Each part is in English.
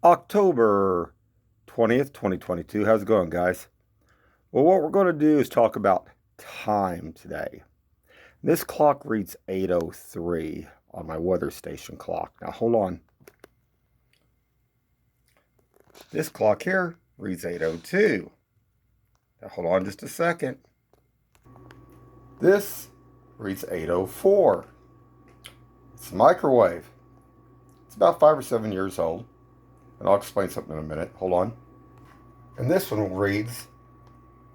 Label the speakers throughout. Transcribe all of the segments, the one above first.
Speaker 1: October 20th, 2022. How's it going, guys? Well, what we're going to do is talk about time today. This clock reads 8:03 on my weather station clock. Now, hold on. This clock here reads 8:02. Now, hold on just a second. This reads 8:04. It's a microwave. It's about 5 or 7 years old. And I'll explain something in a minute. Hold on. And this one reads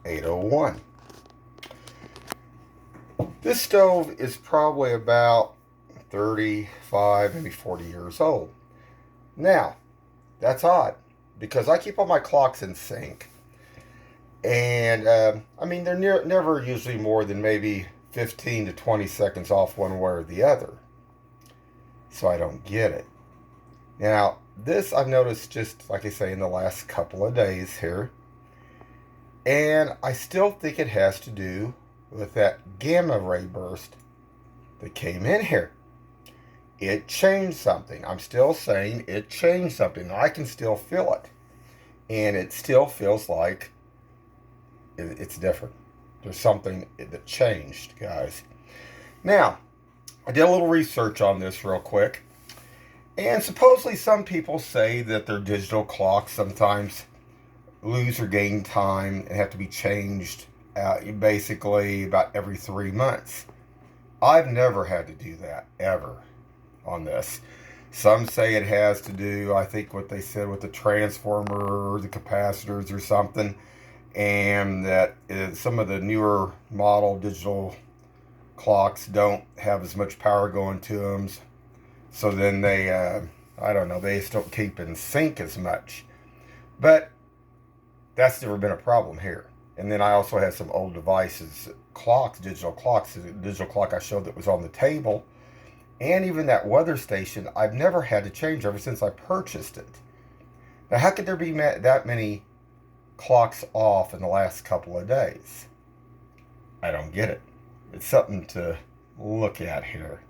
Speaker 1: 8:01. This stove is probably about 35, maybe 40 years old. Now, that's odd because I keep all my clocks in sync. And, they're never usually more than maybe 15 to 20 seconds off one way or the other. So I don't get it. Now, this I've noticed just, like I say, in the last couple of days here. And I still think it has to do with that gamma ray burst that came in here. It changed something. I'm still saying it changed something. I can still feel it. And it still feels like it's different. There's something that changed, guys. Now, I did a little research on this real quick. And supposedly some people say that their digital clocks sometimes lose or gain time and have to be changed basically about every 3 months. I've never had to do that, ever, on this. Some say it has to do, I think what they said, with the transformer or the capacitors or something, and that some of the newer model digital clocks don't have as much power going to them. So then they, they just don't keep in sync as much. But that's never been a problem here. And then I also had some old devices, clocks, digital clocks. The digital clock I showed that was on the table. And even that weather station, I've never had to change ever since I purchased it. Now, how could there be that many clocks off in the last couple of days? I don't get it. It's something to look at here.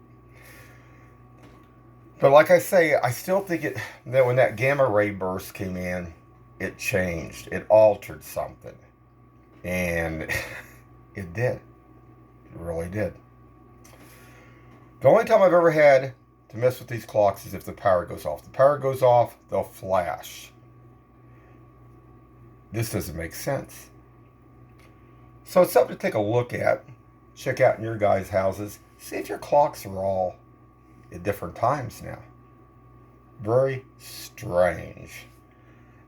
Speaker 1: But like I say, I still think that when that gamma ray burst came in, it changed. It altered something. And it did. It really did. The only time I've ever had to mess with these clocks is if the power goes off. The power goes off, they'll flash. This doesn't make sense. So it's something to take a look at. Check out in your guys' houses. See if your clocks are all at different times now. Very strange.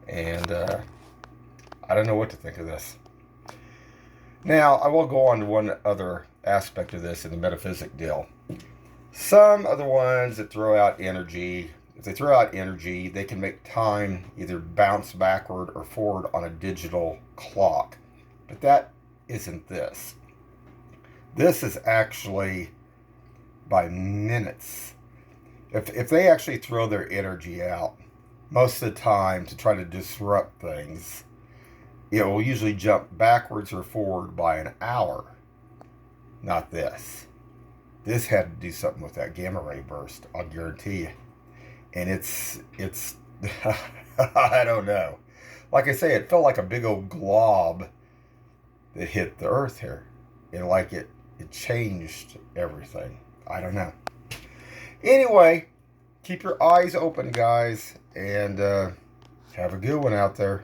Speaker 1: And I don't know what to think of this. Now, I will go on to one other aspect of this in the metaphysic deal. Some other ones that throw out energy, if they throw out energy, they can make time either bounce backward or forward on a digital clock. But that isn't this. This is actually by minutes. If they actually throw their energy out, most of the time to try to disrupt things, it will usually jump backwards or forward by an hour. Not this. This had to do something with that gamma ray burst, I'll guarantee you. And it's I don't know. Like I say, it felt like a big old glob that hit the earth here. And like it changed everything. I don't know. Anyway, keep your eyes open, guys, and have a good one out there.